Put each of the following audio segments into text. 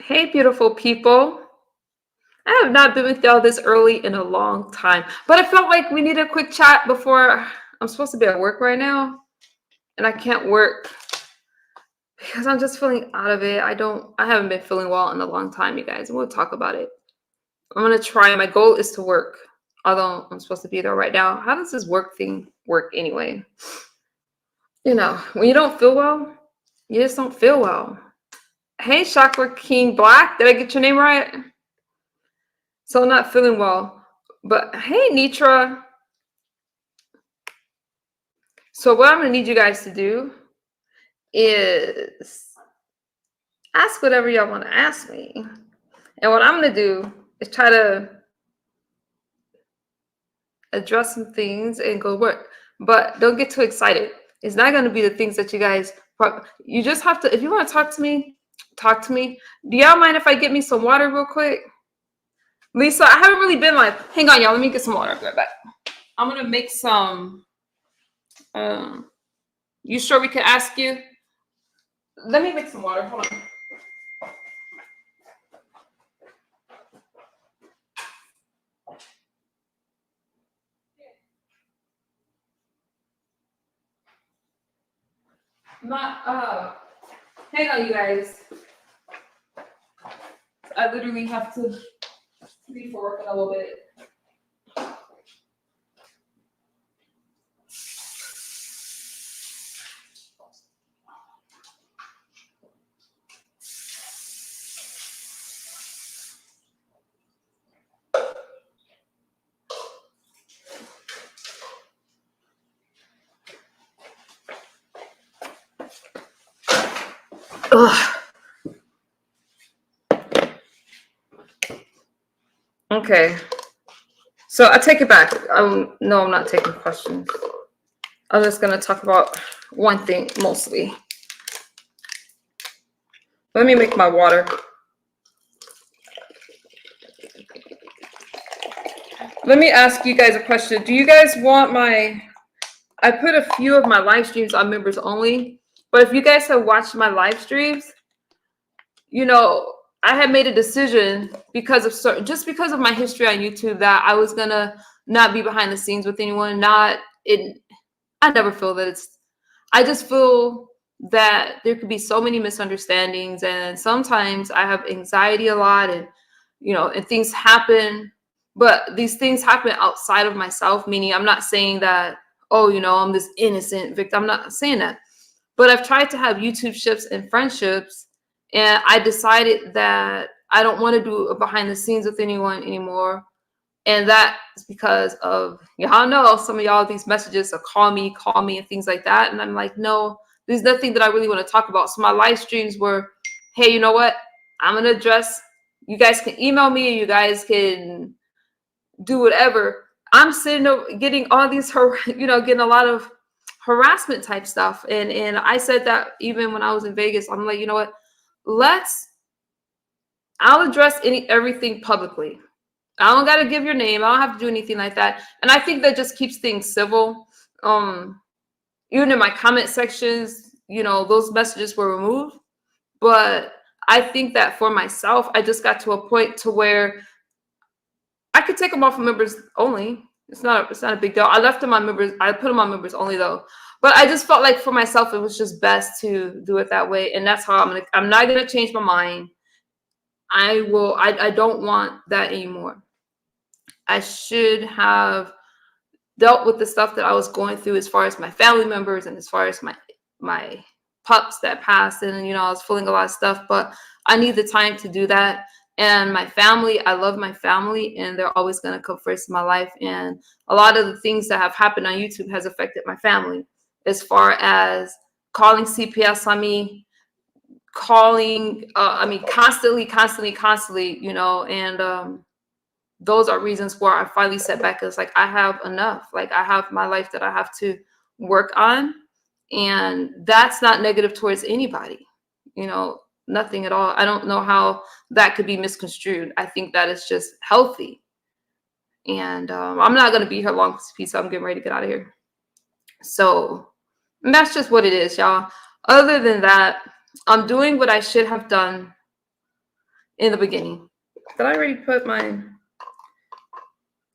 Hey, beautiful people. I have not been with y'all this early in a long time, but I felt like we need a quick chat before I'm supposed to be at work right now, and I can't work because I'm just feeling out of it. I haven't been feeling well in a long time, you guys, and we'll talk about it. I'm gonna try. My goal is to work, although I'm supposed to be there right now. How does this work thing work anyway? When you don't feel well, you just don't feel well. Hey, Chakra King Black, did I get your name right? So I'm not feeling well. But hey, Nitra. So what I'm gonna need you guys to do is ask whatever y'all want to ask me. And what I'm gonna do is try to address some things and go work. But don't get too excited. It's not gonna be the things that you guys you just have to, if you want to talk to me, talk to me. Do y'all mind if I get me some water real quick? Lisa, I haven't really been like, hang on, y'all, let me get some water. I'll be right back. I'm gonna make some you sure we can ask you? Let me make some water. Hold on. Not hang on, you guys. I literally have to leave for work in a little bit. Ugh. Okay. So I take it back. No, I'm not taking questions. I'm just gonna talk about one thing mostly. Let me make my water. Let me ask you guys a question. Do you guys want I put a few of my live streams on members only, but if you guys have watched my live streams, I had made a decision because of my history on YouTube that I was gonna not be behind the scenes with anyone. Not it. I never feel that it's. I just feel that there could be so many misunderstandings, and sometimes I have anxiety a lot, and and things happen. But these things happen outside of myself. Meaning, I'm not saying that. Oh, I'm this innocent victim. I'm not saying that. But I've tried to have YouTube ships and friendships, and I decided that I don't want to do a behind the scenes with anyone anymore. And that is because of, y'all know, some of y'all, these messages are call me, and things like that. And I'm like, no, there's nothing that I really want to talk about. So my live streams were, hey, you know what? I'm going to address, you guys can email me, you guys can do whatever. I'm sitting over getting all these, getting a lot of harassment type stuff. And I said that even when I was in Vegas, I'm like, you know what? I'll address everything publicly. I don't gotta give your name. I don't have to do anything like that. And I think that just keeps things civil. Even in my comment sections, those messages were removed. But I think that for myself, I just got to a point to where I could take them off of members only. It's not a big deal. I left them on members. I put them on members only though. But I just felt like for myself, it was just best to do it that way. And that's how I'm not gonna change my mind. I don't want that anymore. I should have dealt with the stuff that I was going through as far as my family members and as far as my pups that passed, and I was feeling a lot of stuff, but I need the time to do that. And my family, I love my family, and they're always going to come first in my life. And a lot of the things that have happened on YouTube has affected my family, as far as calling CPS on me, constantly, and those are reasons where I finally set back. It's like, I have enough. Like, I have my life that I have to work on. And that's not negative towards anybody, nothing at all. I don't know how that could be misconstrued. I think that is just healthy. And I'm not going to be here long, so I'm getting ready to get out of here. So that's just what it is, y'all. Other than that, I'm doing what I should have done in the beginning. Did I already put mine?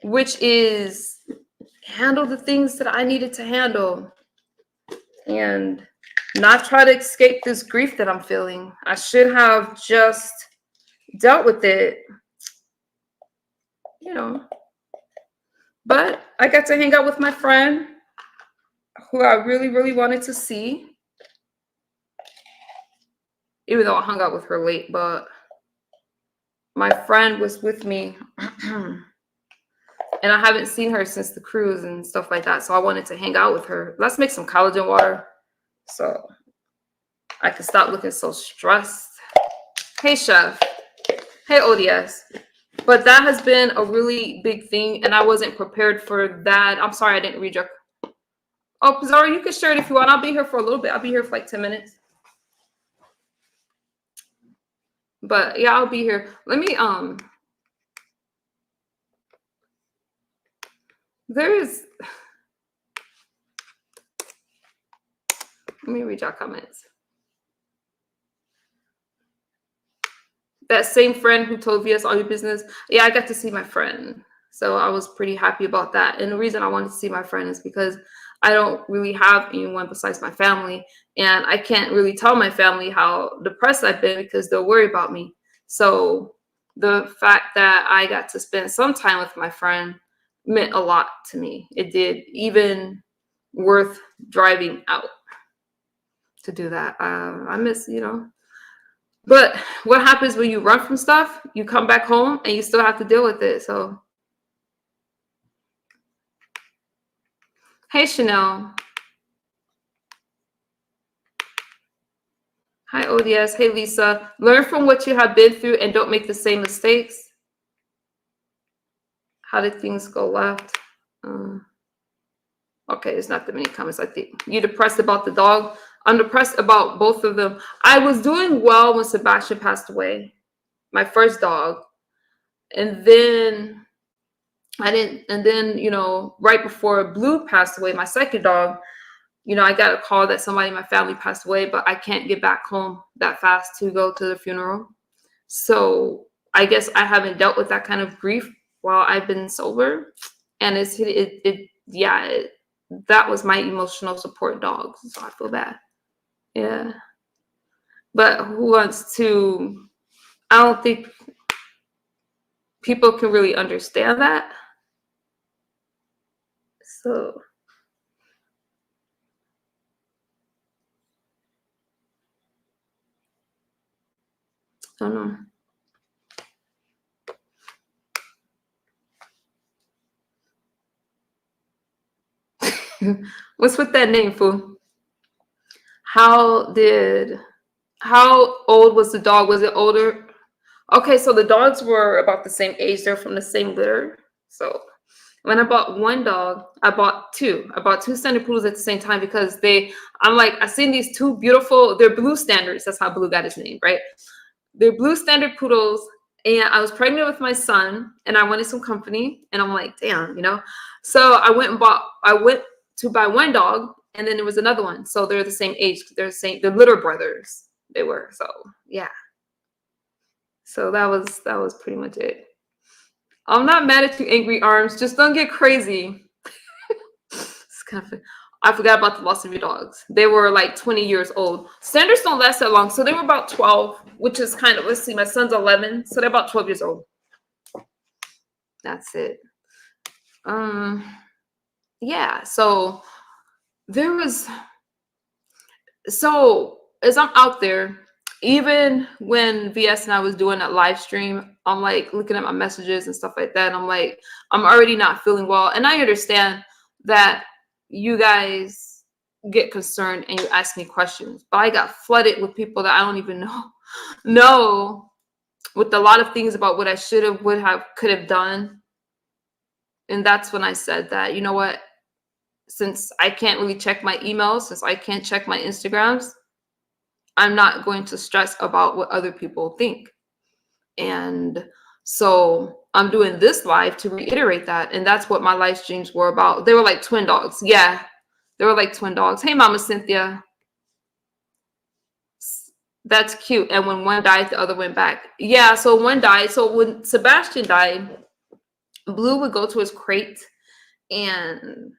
Which is handle the things that I needed to handle and not try to escape this grief that I'm feeling. I should have just dealt with it, you know. But I got to hang out with my friend who I really, really wanted to see. Even though I hung out with her late, but my friend was with me. And I haven't seen her since the cruise and stuff like that. So I wanted to hang out with her. Let's make some collagen water so I can stop looking so stressed. Hey, Chef. Hey, ODS. But that has been a really big thing, and I wasn't prepared for that. I'm sorry I didn't read your... Oh, Zara, you can share it if you want. I'll be here for a little bit. I'll be here for like 10 minutes. But yeah, I'll be here. Let me... Let me read your comments. That same friend who told VS all your business. Yeah, I got to see my friend. So I was pretty happy about that. And the reason I wanted to see my friend is because I don't really have anyone besides my family. And I can't really tell my family how depressed I've been because they'll worry about me. So the fact that I got to spend some time with my friend meant a lot to me. It did, even worth driving out to do that. I miss, but what happens when you run from stuff? You come back home and you still have to deal with it. So, hey, Chanel. Hi, ODS. Hey, Lisa. Learn from what you have been through and don't make the same mistakes. How did things go left? Okay, there's not that many comments, I think. You depressed about the dog? I'm depressed about both of them. I was doing well when Sebastian passed away, my first dog. And then right before Blue passed away, my second dog, I got a call that somebody in my family passed away, but I can't get back home that fast to go to the funeral. So I guess I haven't dealt with that kind of grief while I've been sober. And that was my emotional support dog. So I feel bad. Yeah. But who wants to, I don't think people can really understand that. So I don't know. What's with that name, fool? How old was the dog? Was it older? Okay, so the dogs were about the same age. They're from the same litter. So when I bought one dog, I bought two. I bought two standard poodles at the same time because I seen these two beautiful, they're blue standards. That's how Blue got his name, right? They're blue standard poodles. And I was pregnant with my son and I wanted some company. And I'm like, damn, So I went to buy one dog and then there was another one. So they're the same age. They're litter brothers. They were. So yeah. So that was pretty much it. I'm not mad at you, Angry Arms. Just don't get crazy. It's kind of, I forgot about the loss of your dogs. They were like 20 years old. Standards don't last that long. So they were about 12, which is kind of, let's see, my son's 11. So they're about 12 years old. That's it. Yeah. So as I'm out there, even when VS and I was doing that live stream, I'm like looking at my messages and stuff like that. And I'm like, I'm already not feeling well. And I understand that you guys get concerned and you ask me questions, but I got flooded with people that I don't even know with a lot of things about what I could have done. And that's when I said that, you know what, since I can't really check my emails, since I can't check my Instagrams, I'm not going to stress about what other people think. And so I'm doing this live to reiterate that. And that's what my live streams were about. They were like twin dogs. Yeah, they were like twin dogs. Hey, Mama Cynthia. That's cute. And when one died, the other went back. Yeah, so one died. So when Sebastian died, Blue would go to his crate and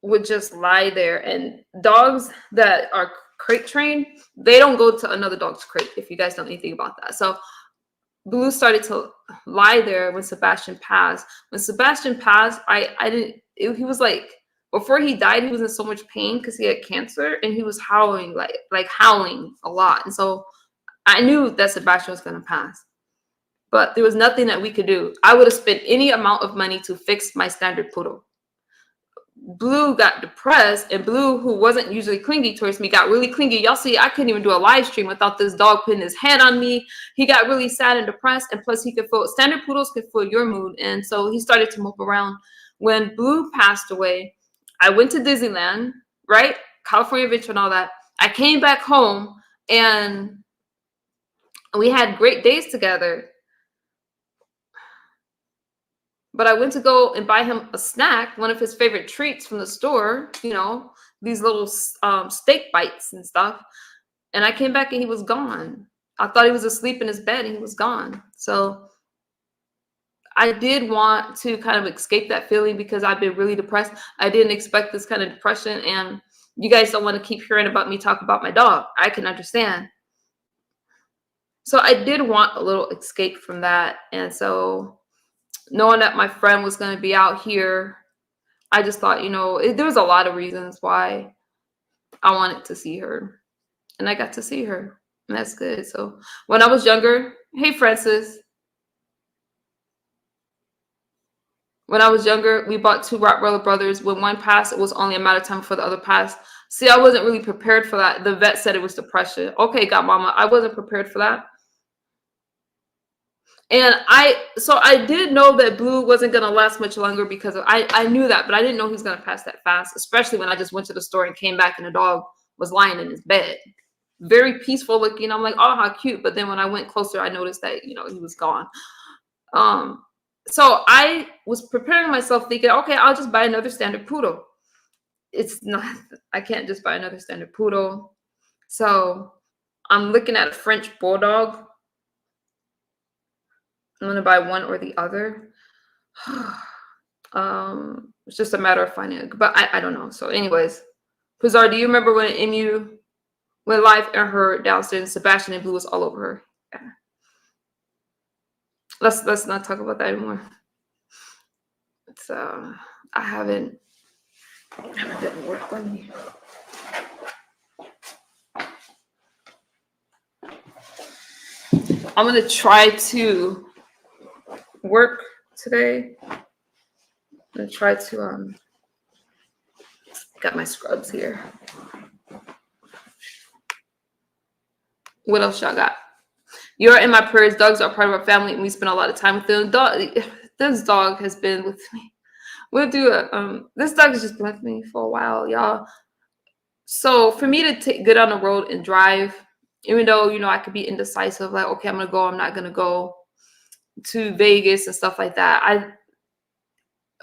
would just lie there. And dogs that are crate trained, they don't go to another dog's crate, if you guys know anything about that. So Blue started to lie there when Sebastian passed. When Sebastian passed, I didn't. He was like, before he died, he was in so much pain because he had cancer, and he was howling like howling a lot. And so I knew that Sebastian was gonna pass, but there was nothing that we could do. I would have spent any amount of money to fix my standard poodle. Blue got depressed, and Blue, who wasn't usually clingy towards me, got really clingy. Y'all see, I couldn't even do a live stream without this dog putting his head on me. He got really sad and depressed, and plus he could feel, standard poodles could feel your mood, and so he started to move around. When Blue passed away, I went to Disneyland, right? California Adventure and all that. I came back home, and we had great days together. But I went to go and buy him a snack, one of his favorite treats from the store, you know, these little steak bites and stuff. And I came back and he was gone. I thought he was asleep in his bed and he was gone. So I did want to kind of escape that feeling because I've been really depressed. I didn't expect this kind of depression. And you guys don't want to keep hearing about me talk about my dog. I can understand. So I did want a little escape from that. And so knowing that my friend was going to be out here, I just thought, you know, there was a lot of reasons why I wanted to see her. And I got to see her. And that's good. So when I was younger, hey, Francis. When I was younger, we bought 2 Rottweiler brothers. When one passed, it was only a matter of time before the other passed. See, I wasn't really prepared for that. The vet said it was depression. Okay, Godmama, I wasn't prepared for that. And I did know that Blue wasn't going to last much longer because I knew that, but I didn't know he was going to pass that fast, especially when I just went to the store and came back and the dog was lying in his bed. Very peaceful looking. I'm like, oh, how cute. But then when I went closer, I noticed that, you know, he was gone. So I was preparing myself thinking, okay, I'll just buy another standard poodle. It's not, I can't just buy another standard poodle. So I'm looking at a French bulldog. I'm gonna buy one or the other. It's just a matter of finding it, but I don't know. So, anyways, Pizarre, do you remember when Emu went live and her downstairs and Sebastian and Blue was all over her? Yeah. Let's not talk about that anymore. It's I haven't done work on me. I'm gonna try to work today. I'm gonna try to got my scrubs here. What else y'all got? You're in my prayers. Dogs are part of our family and we spend a lot of time with them. This dog has been with me. We'll do this dog has just been with me for a while, y'all. So for me to get on the road and drive, even though, you know, I could be indecisive, like, okay, I'm gonna go, I'm not gonna go to Vegas and stuff like that.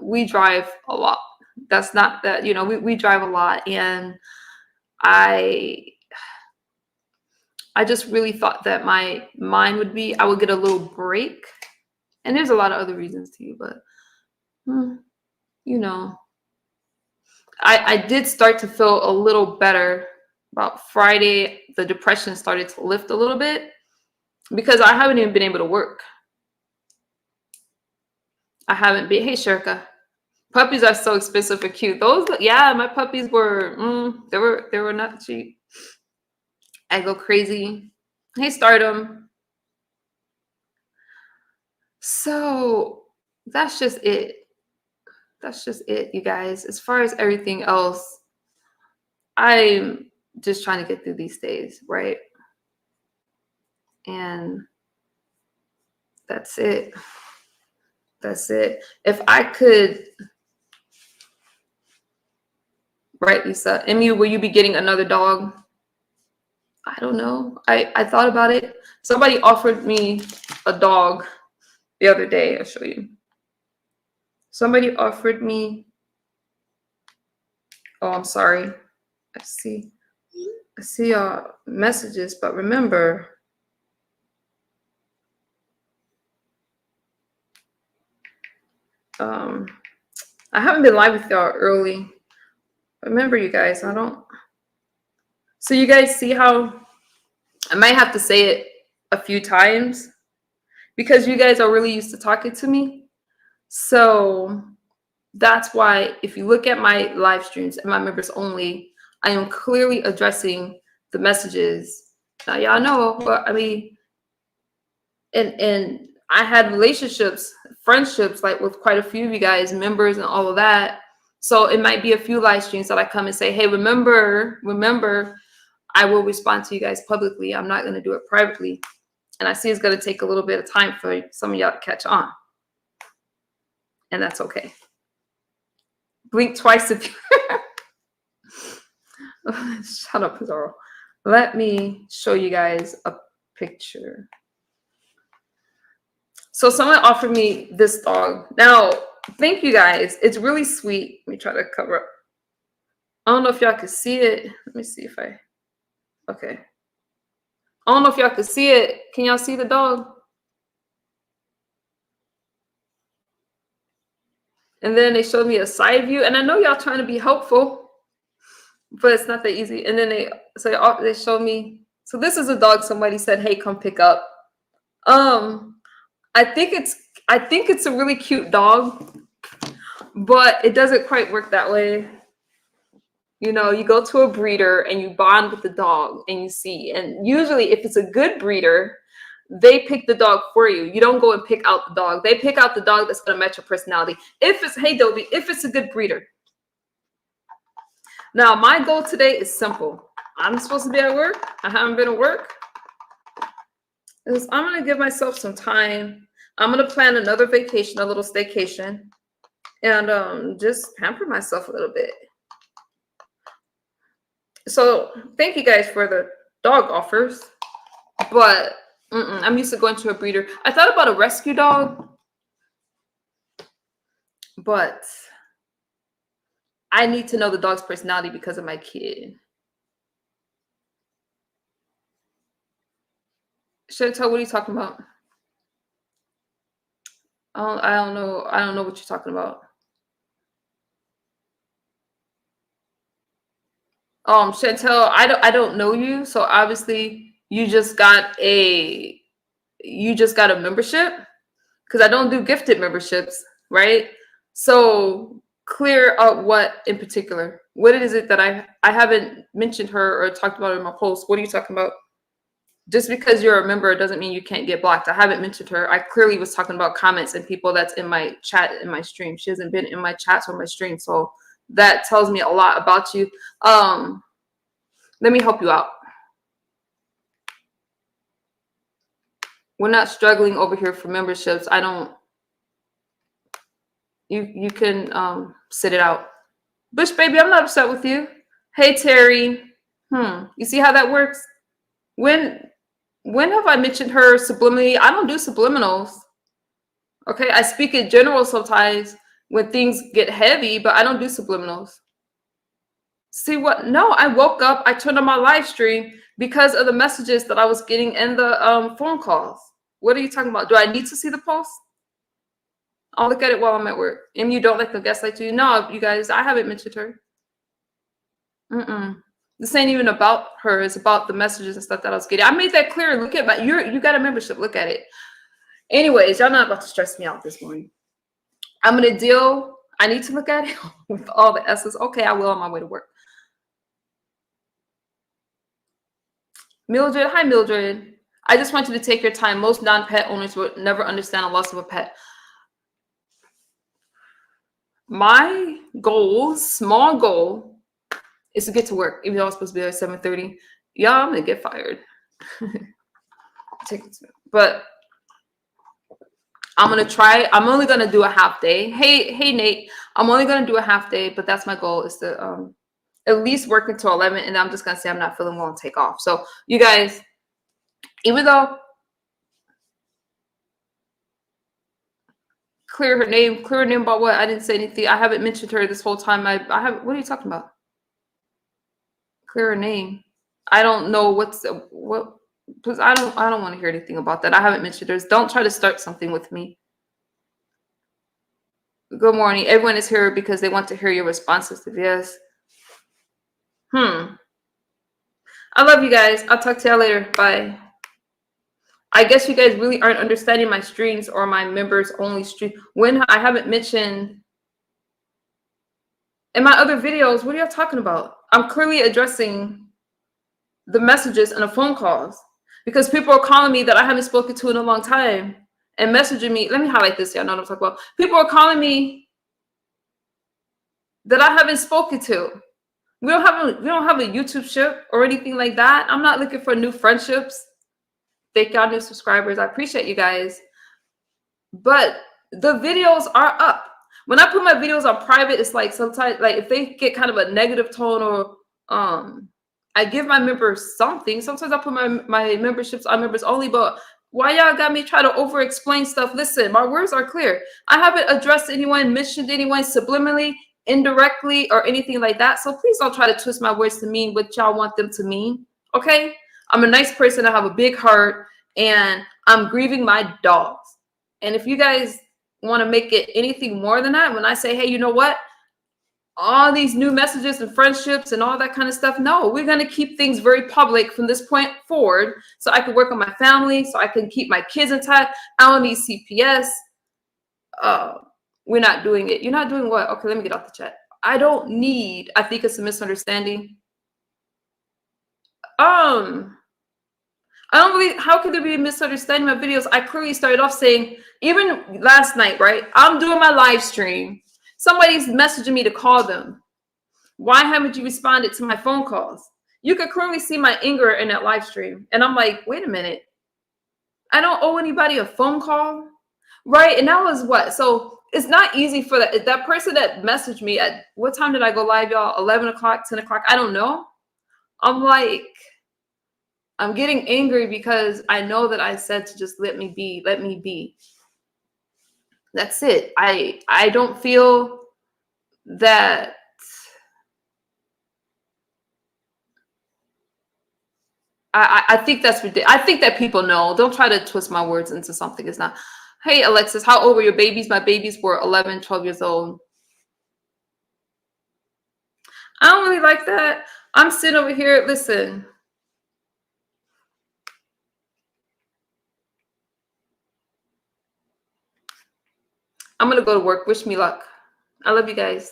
We drive a lot. That's not that, you know, we drive a lot. And I just really thought that my mind would be, I would get a little break. And there's a lot of other reasons too, but you know, I did start to feel a little better about Friday. The depression started to lift a little bit because I haven't even been able to work. I haven't been. Hey, Shirka. Puppies are so expensive and cute. Those, yeah, my puppies were, they were not cheap. I go crazy. Hey, Stardom. So that's just it. That's just it, you guys. As far as everything else, I'm just trying to get through these days, right? And that's it. That's it. If I could, right, Lisa? Emu, will you be getting another dog? I don't know. I thought about it. Somebody offered me a dog the other day. I'll show you. Somebody offered me. Oh, I'm sorry. Let's see. I see your messages, but remember, I haven't been live with y'all early. Remember, you guys, I don't. So you guys see how I might have to say it a few times because you guys are really used to talking to me. So that's why if you look at my live streams and my members only, I am clearly addressing the messages. Now y'all know, but I mean, and I had relationships, friendships, like with quite a few of you guys, members and all of that. So it might be a few live streams that I come and say, hey, remember, I will respond to you guys publicly. I'm not going to do it privately. And I see it's going to take a little bit of time for some of y'all to catch on. And that's okay. Blink twice if you... Shut up, Pizarro. Let me show you guys a picture. So someone offered me this dog. Now, thank you guys. It's really sweet. Let me try to cover up. I don't know if y'all can see it. Let me see if I... Okay. I don't know if y'all can see it. Can y'all see the dog? And then they showed me a side view. And I know y'all trying to be helpful, but it's not that easy. And then they showed me. So this is a dog somebody said, hey, come pick up. I think it's a really cute dog, but it doesn't quite work that way. You know, you go to a breeder and you bond with the dog and you see, and usually if it's a good breeder, they pick the dog for you. You don't go and pick out the dog. They pick out the dog that's going to match your personality. If it's a good breeder. Now, my goal today is simple. I'm supposed to be at work. I haven't been at work. I'm going to give myself some time. I'm going to plan another vacation, a little staycation, and just pamper myself a little bit. So thank you guys for the dog offers, but I'm used to going to a breeder. I thought about a rescue dog, but I need to know the dog's personality because of my kid. Chantel, what are you talking about? I don't know. I don't know what you're talking about. Chantel, I don't know you, so obviously you just got a membership, because I don't do gifted memberships, right? So clear out what in particular. What is it that I haven't mentioned her or talked about in my post? What are you talking about? Just because you're a member doesn't mean you can't get blocked. I haven't mentioned her. I clearly was talking about comments and people that's in my chat, in my stream. She hasn't been in my chats or my stream, so that tells me a lot about you. Let me help you out. We're not struggling over here for memberships. I don't. You can sit it out. Bush baby, I'm not upset with you. Hey Terry. You see how that works? When have I mentioned her subliminally? I don't do subliminals. Okay, I speak in general sometimes when things get heavy, but I don't do subliminals. See what? No, I woke up, I turned on my live stream because of the messages that I was getting in the phone calls. What are you talking about? Do I need to see the post? I'll look at it while I'm at work. And you don't like the gaslight, do you? No, you guys, I haven't mentioned her. This ain't even about her. It's about the messages and stuff that I was getting. I made that clear. Look at my, you got a membership. Look at it. Anyways, y'all not about to stress me out this morning. I'm going to deal. I need to look at it with all the S's. Okay, I will on my way to work. Mildred. Hi, Mildred. I just want you to take your time. Most non-pet owners would never understand the loss of a pet. My goal, small goal, is to get to work. Even though I was supposed to be there at 7:30. Y'all, I'm going to get fired. But I'm going to try. I'm only going to do a half day. Hey, Nate. I'm only going to do a half day, but that's my goal, is to at least work until 11. And I'm just going to say I'm not feeling well and take off. So you guys, even though clear her name about what? I didn't say anything. I haven't mentioned her this whole time. I have, what are you talking about? Clear her name. I don't know what, because I don't want to hear anything about that. I haven't mentioned yours. Don't try to start something with me. Good morning. Everyone is here because they want to hear your responses to this. I love you guys. I'll talk to y'all later. Bye. I guess you guys really aren't understanding my streams or my members only stream. When I haven't mentioned in my other videos, what are y'all talking about? I'm clearly addressing the messages and the phone calls because people are calling me that I haven't spoken to in a long time and messaging me. Let me highlight this. Y'all know what I'm talking about. People are calling me that I haven't spoken to. We don't have a YouTube ship or anything like that. I'm not looking for new friendships. Thank y'all new subscribers. I appreciate you guys. But the videos are up. When I put my videos on private, it's like sometimes like if they get kind of a negative tone or I give my members something. Sometimes I put my memberships on members only, but why y'all got me try to over explain stuff? Listen, my words are clear. I haven't addressed anyone, mentioned anyone subliminally, indirectly, or anything like that. So please don't try to twist my words to mean what y'all want them to mean. Okay? I'm a nice person. I have a big heart, and I'm grieving my dogs. And if you guys want to make it anything more than that, when I say, hey, you know what? All these new messages and friendships and all that kind of stuff. No, we're going to keep things very public from this point forward so I can work on my family, so I can keep my kids intact. I don't need CPS. We're not doing it. You're not doing what? Okay, let me get off the chat. I don't need, I think it's a misunderstanding. I don't believe, how could there be a misunderstanding of my videos? I clearly started off saying, even last night, right? I'm doing my live stream. Somebody's messaging me to call them. Why haven't you responded to my phone calls? You could clearly see my anger in that live stream. And I'm like, wait a minute. I don't owe anybody a phone call, right? And that was what? So it's not easy for that person that messaged me at, what time did I go live, y'all? 11 o'clock, 10 o'clock? I don't know. I'm like, I'm getting angry because I know that I said to just let me be, let me be. That's it. I don't feel that I think that's ridiculous. I think that people know. Don't try to twist my words into something it's not. Hey, Alexis, how old were your babies? My babies were 11, 12 years old. I don't really like that. I'm sitting over here. Listen. I'm going to go to work. Wish me luck. I love you guys.